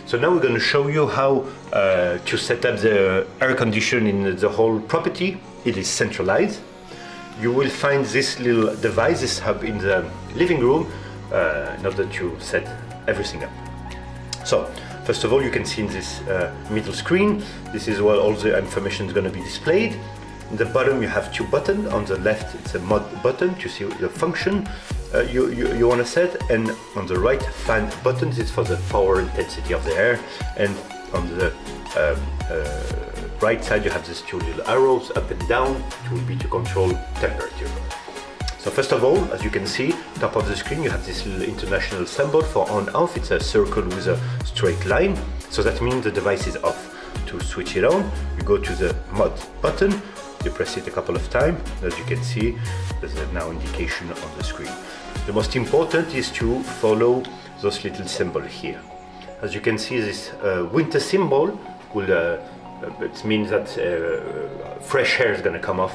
So now we're going to show you how to set up the air condition in the whole property. It is centralized. You will find this little device, this hub in the living room in order to set everything up. So first of all, you can see in this middle screen, this is where all the information is going to be displayed. In the bottom you have two buttons. On the left it's a mod button to see the function you want to set, and on the right fan button is for the power intensity of the air, and on the right side you have these two little arrows up and down to control temperature. So first of all, as you can see, top of the screen you have this little international symbol for on off. It's a circle with a straight line, so that means the device is off. To switch it on, you go to the mod button, you press it a couple of times. As you can see, there's a now indication on the screen. The most important is to follow those little symbols here. As you can see, this winter symbol will it means that fresh air is going to come off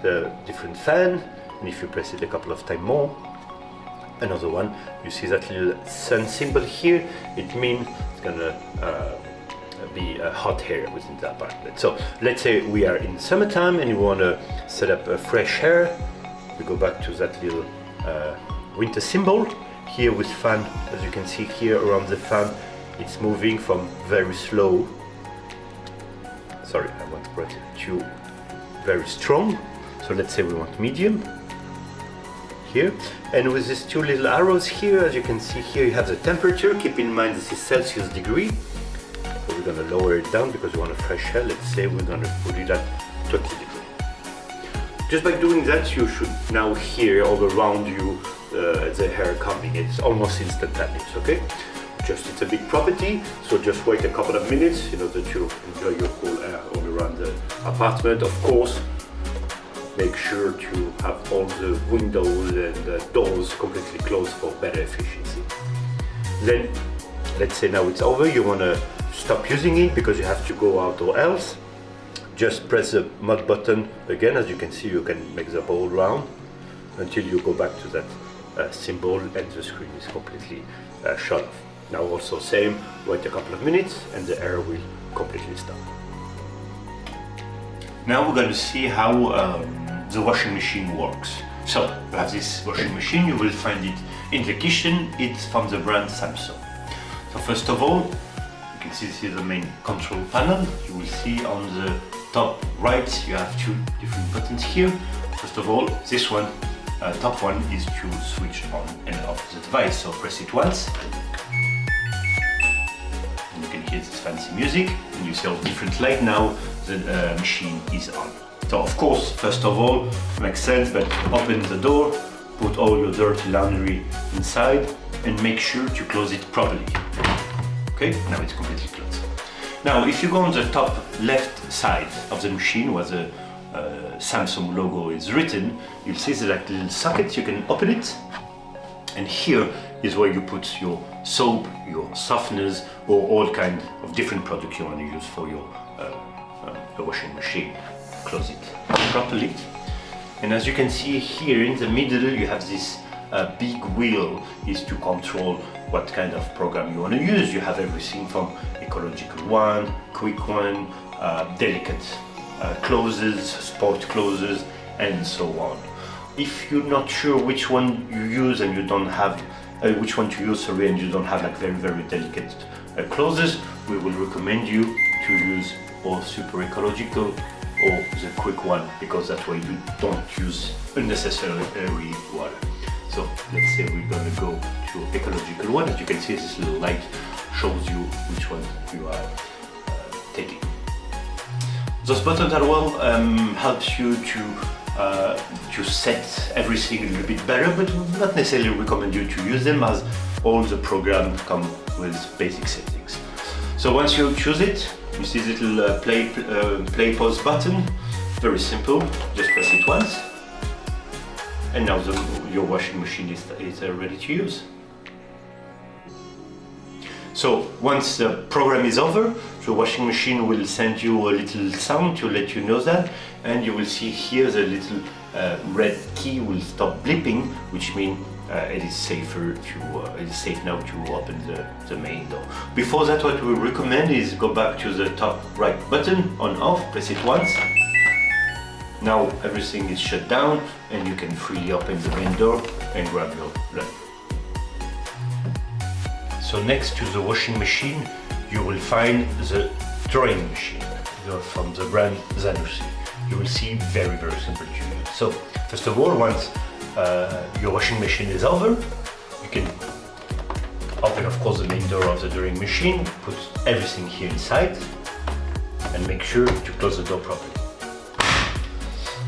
the different fan, and if you press it a couple of times more, another one, you see that little sun symbol here, it means it's going to be a hot air within the apartment. So let's say we are in summertime and you want to set up a fresh air. We go back to that little winter symbol here with fan. As you can see here around the fan, it's moving from very slow, sorry, I want to press it, to very strong. So let's say we want medium here, and with these two little arrows here, as you can see here, you have the temperature. Keep in mind this is Celsius degree. So we're going to lower it down because we want a fresh air. Let's say we're going to put it at 20 degrees. Just by doing that, you should now hear all around you the air coming. It's almost instantaneous, okay? It's a big property, so just wait a couple of minutes in order to enjoy your cool air all around the apartment. Of course, make sure to have all the windows and the doors completely closed for better efficiency. Then, let's say now it's over, you want to stop using it because you have to go out or else. Just press the mod button again. As you can see, you can make the whole round until you go back to that symbol and the screen is completely shut off. Now also same, wait a couple of minutes and the air will completely stop. Now we're going to see how the washing machine works. So you have this washing machine, you will find it in the kitchen. It's from the brand Samsung. So first of all, you can see this is the main control panel. You will see on the top right you have two different buttons here. First of all, this one, top one, is to switch on and off the device. So press it once, and you can hear this fancy music, and you see all different light. Now the machine is on. So of course, first of all, makes sense, but open the door, put all your dirty laundry inside, and make sure to close it properly. Okay, now it's completely closed. Now, if you go on the top left side of the machine where the Samsung logo is written, you'll see that little socket. You can open it, and here is where you put your soap, your softeners, or all kind of different products you want to use for your washing machine. Close it properly, and as you can see here in the middle, you have this big wheel is to control what kind of program you want to use. You have everything from ecological one, quick one, delicate closes, sport closes, and so on. If you're not sure which one you use and you don't have which one to use, sorry, and you don't have like very delicate closes, we will recommend you to use or super ecological or the quick one, because that way you don't use unnecessary water. So let's say we're gonna go to ecological one. As you can see, this little light shows you which one you are taking. Those buttons as well helps you to set everything a little bit better, but not necessarily recommend you to use them, as all the programs come with basic settings. So once you choose it, you see this little play pause button. Very simple, just press it once, and now your washing machine is ready to use. So once the program is over, the washing machine will send you a little sound to let you know that, and you will see here the little red key will stop blipping, which means it is safe now to open the main door. Before that, what we recommend is go back to the top right button on off, press it once. Now everything is shut down and you can freely open the main door and grab your laundry. So next to the washing machine, you will find the drying machine from the brand Zanussi. You will see very simple to use. So first of all, once your washing machine is over, you can open of course the main door of the drying machine, put everything here inside and make sure to close the door properly.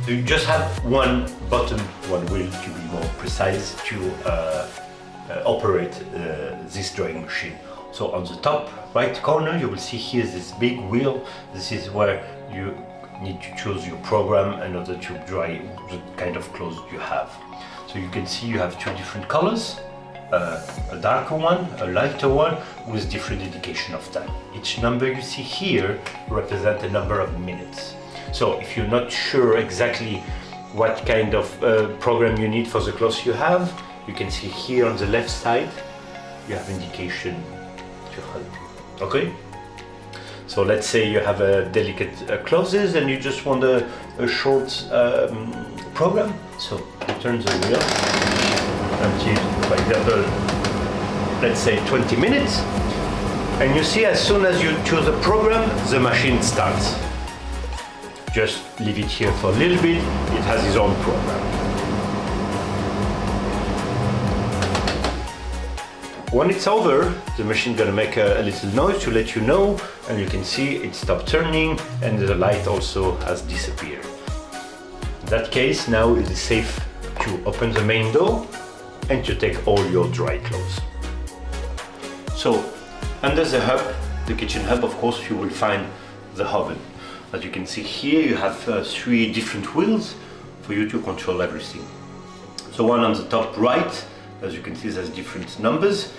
So you just have one button, one wheel to be more precise to operate this drying machine. So on the top right corner you will see here this big wheel. This is where you need to choose your program in order to dry the kind of clothes you have. So you can see you have two different colors, a darker one, a lighter one, with different indication of time. Each number you see here represents a number of minutes. So if you're not sure exactly what kind of program you need for the clothes you have, you can see here on the left side you have indication to help you. Okay? So let's say you have a delicate clothes and you just want a short program. So you turn the wheel until, for example, let's say 20 minutes, and you see as soon as you choose a program, the machine starts. Just leave it here for a little bit, it has its own program. When it's over, the machine is gonna make a little noise to let you know, and you can see it stopped turning and the light also has disappeared. In that case, now it is safe to open the main door and to take all your dry clothes. So under the hub, the kitchen hub, of course, you will find the oven. As you can see here, you have 3 different wheels for you to control everything. So one on the top right, as you can see, there's different numbers,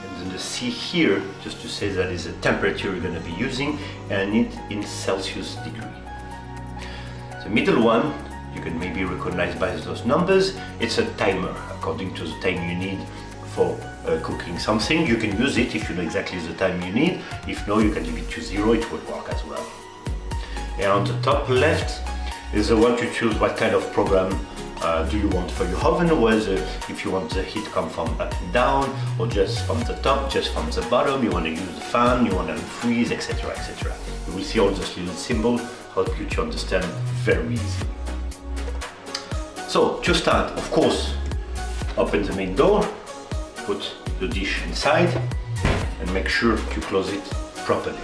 and then the C here, just to say that is the temperature you're going to be using, and it in Celsius degree. The middle one, you can maybe recognize by those numbers, it's a timer according to the time you need for cooking something. You can use it if you know exactly the time you need. If no, you can leave it to 0, it will work as well. And on the top left is the one to choose what kind of program do you want for your oven, whether if you want the heat come from up and down, or just from the top, just from the bottom, you want to use the fan, you want to freeze, etc, etc. You will see all those little symbols help you to understand very easily. So to start, of course, open the main door, put the dish inside and make sure to close it properly.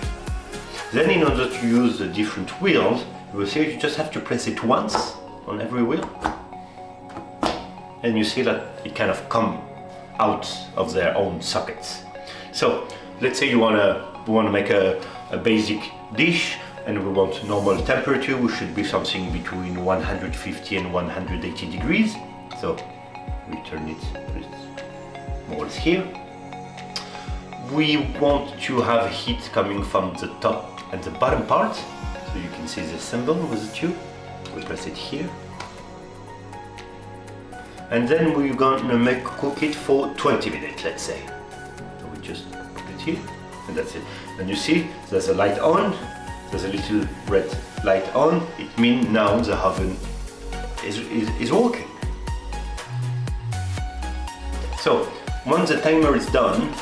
Then in order to use the different wheels, you will see you just have to press it once on every wheel, and you see that it kind of come out of their own sockets. So let's say you want to make a basic dish and we want normal temperature, which should be something between 150 and 180 degrees. So we turn it more or less here. We want to have heat coming from the top and the bottom part. So you can see the symbol with the tube. We press it here. And then we're gonna cook it for 20 minutes, let's say. So we just put it here, and that's it. And you see, there's a light on, there's a little red light on. It means now the oven is working. So once the timer is done,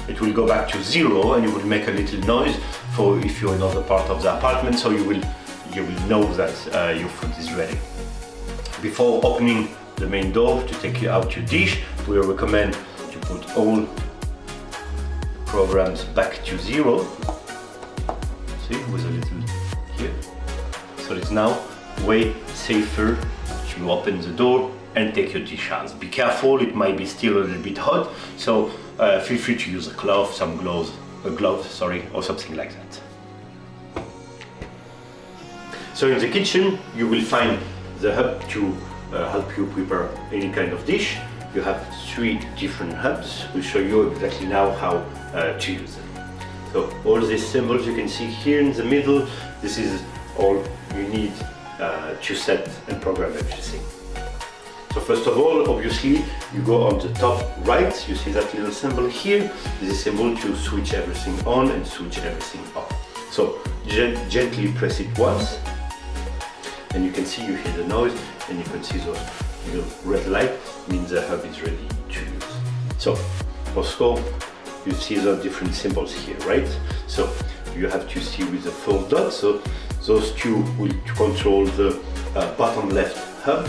it will go back to 0 and you will make a little noise for if you're in another part of the apartment, so you will know that your food is ready. Before opening the main door to take out your dish, we recommend to put all programs back to 0. See, with a little here. So it's now way safer to open the door and take your dish out. Be careful, it might be still a little bit hot, so feel free to use a glove, a glove, or something like that. So in the kitchen, you will find the hub to help you prepare any kind of dish. You have 3 different hubs. We'll show you exactly now how to use them. So all these symbols you can see here in the middle, this is all you need to set and program everything. So first of all, obviously, you go on the top right, you see that little symbol here. This is a symbol to switch everything on and switch everything off. So gently press it once, and you can see, you hear the noise, and you can see those little red light, means the hub is ready to use. So also, you see the different symbols here, right? So you have to see with the 4 dots, so those two will control the bottom left hub.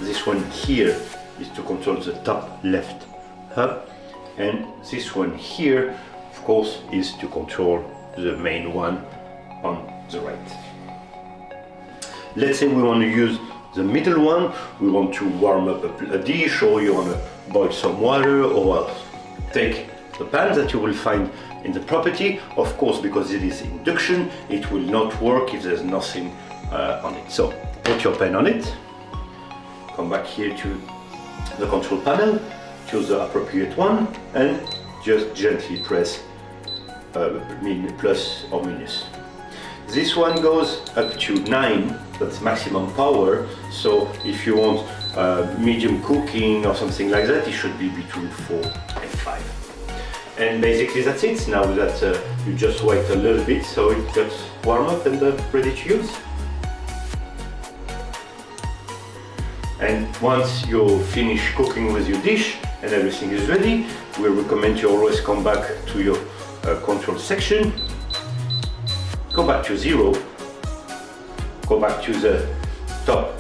This one here is to control the top left hub, and this one here, of course, is to control the main one on the right. Let's say we want to use the middle one, we want to warm up a dish, or you want to boil some water, or take the pan that you will find in the property. Of course, because it is induction, it will not work if there's nothing on it. So put your pen on it, come back here to the control panel, choose the appropriate one, and just gently press plus or minus. This one goes up to 9, that's maximum power. So if you want medium cooking or something like that, it should be between 4 and 5. And basically that's it. Now that you just wait a little bit so it gets warm up and ready to use. And once you finish cooking with your dish and everything is ready, we recommend you always come back to your control section, go back to 0, go back to the top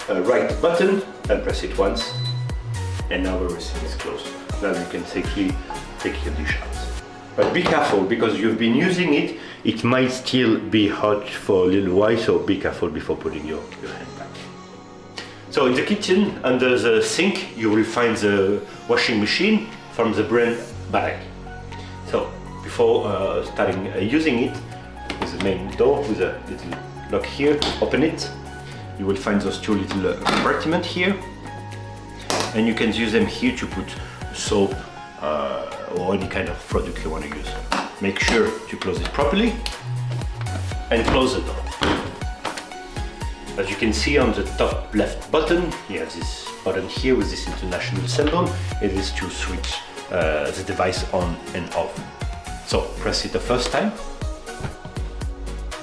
right button and press it once, and now everything is closed. Now you can safely take your dish out. But be careful, because you've been using it, it might still be hot for a little while, so be careful before putting your hand back. So in the kitchen, under the sink, you will find the washing machine from the brand Aire. So before starting using it, with the main door, with a little lock here, open it, you will find those two little compartments here, and you can use them here to put soap or any kind of product you want to use. Make sure to close it properly and close the door. As you can see on the top left button, you have this button here with this international symbol. It is to switch the device on and off. So press it the first time.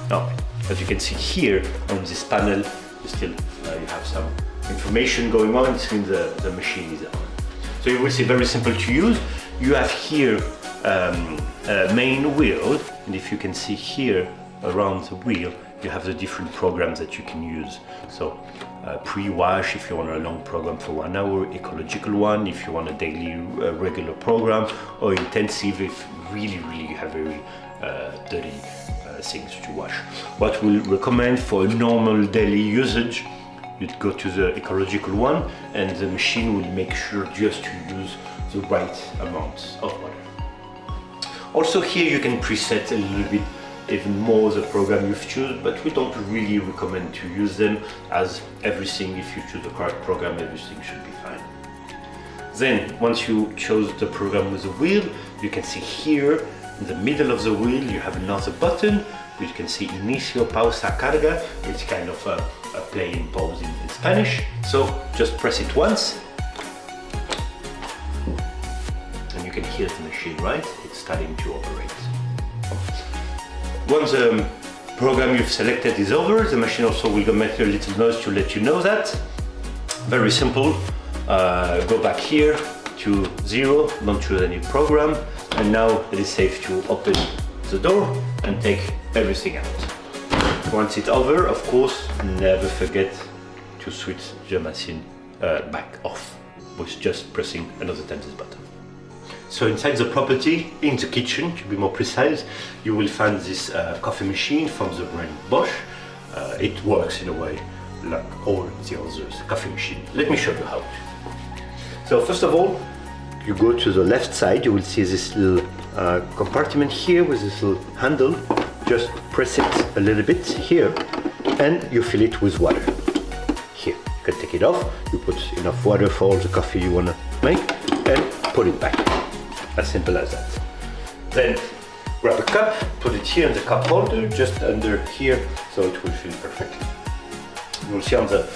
Now, as you can see here on this panel, you have some information going on since the machine is on. So you will see very simple to use. You have here a main wheel, and if you can see here around the wheel, you have the different programs that you can use. So pre-wash if you want a long program for 1 hour, ecological one if you want a daily regular program, or intensive if really you have very dirty things to wash. What we'll recommend for a normal daily usage, you'd go to the ecological one, and the machine will make sure just to use the right amount of water. Also here you can preset a little bit even more the program you've chosen, but we don't really recommend to use them, as everything, if you choose the correct program, everything should be fine. Then once you chose the program with the wheel, you can see here in the middle of the wheel you have another button which you can see Inicio, Pausa, Carga. It's kind of a play and pause in Spanish. So just press it once and you can hear the machine, right? It's starting to operate. Once the program you've selected is over, the machine also will make a little noise to let you know that. Very simple. Go back here to 0, don't choose any program, and now it is safe to open the door and take everything out. Once it's over, of course, never forget to switch the machine back off with just pressing another time this button. So inside the property, in the kitchen to be more precise, you will find this coffee machine from the brand Bosch. It works in a way like all the other coffee machines. Let me show you how to. So first of all, you go to the left side, you will see this little compartment here with this little handle. Just press it a little bit here and you fill it with water. Here, you can take it off, you put enough water for all the coffee you want to make and put it back. As simple as that. Then grab a cup, put it here in the cup holder, just under here, so it will fill perfectly. You will see on the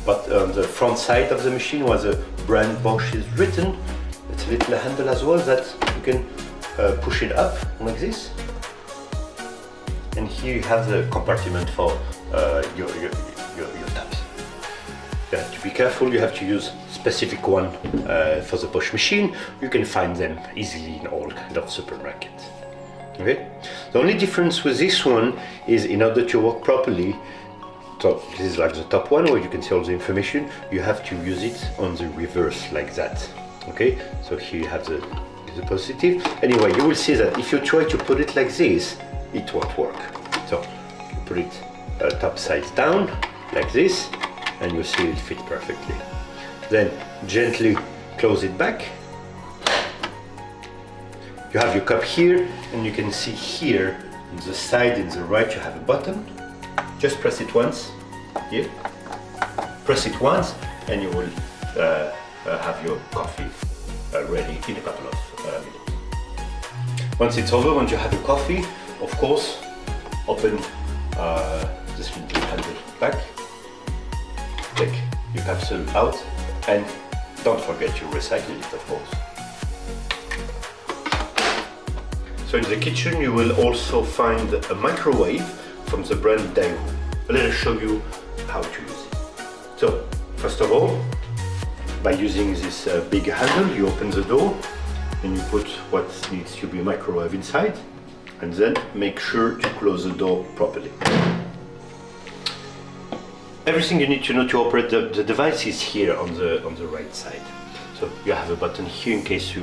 but on the front side of the machine where the brand Bosch is written, it's a little handle as well that you can push it up like this. And here you have the compartment for your tabs. You have to be careful, you have to use specific one for the Bosch machine. You can find them easily in all kind of supermarkets. Okay? The only difference with this one is in order to work properly, so this is like the top one where you can see all the information, you have to use it on the reverse like that. Okay? So here you have the positive. Anyway, you will see that if you try to put it like this, it won't work. So you put it top side down like this, and you see it fit perfectly. Then gently close it back. You have your cup here, and you can see here on the side in the right you have a button. Just press it once here. Press it once, and you will have your coffee ready in a couple of minutes. Once it's over, once you have your coffee, of course, open this little handle back, take your capsule out, and don't forget to recycle it, of course. So in the kitchen you will also find a microwave from the brand Aire. Let us show you how to use it. So first of all, by using this big handle, you open the door and you put what needs to be a microwave inside, and then make sure to close the door properly. Everything you need to know to operate the device is here on the right side. So you have a button here in case you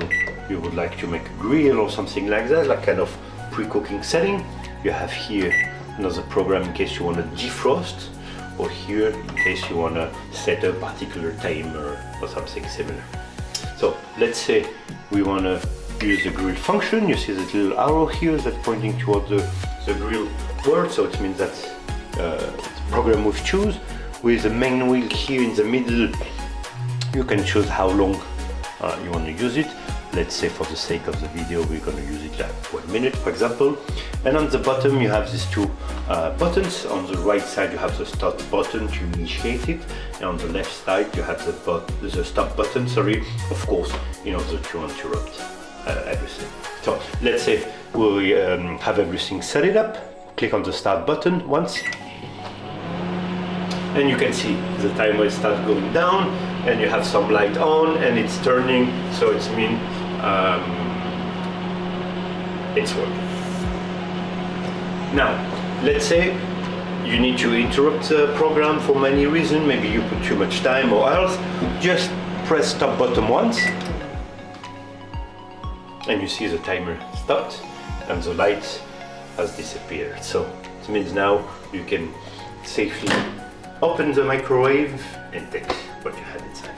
would like to make a grill or something like that, like kind of pre-cooking setting. You have here another program in case you want to defrost, or here in case you want to set a particular timer or something similar. So let's say we want to use the grill function. You see the little arrow here that's pointing towards the grill word, so it means that the program we've choose. With the main wheel here in the middle, you can choose how long you want to use it. Let's say for the sake of the video we're going to use it like 1 minute, for example. And on the bottom you have these two buttons. On the right side you have the start button to initiate it, and on the left side you have the stop button, of course, in order to interrupt everything. So let's say we have everything set it up. Click on the start button once, and you can see the timer start going down, and you have some light on and it's turning, so it means it's working. Now let's say you need to interrupt the program for many reasons, maybe you put too much time or else, just press stop button once and you see the timer stopped and the light has disappeared. So it means now you can safely open the microwave and take what you had inside.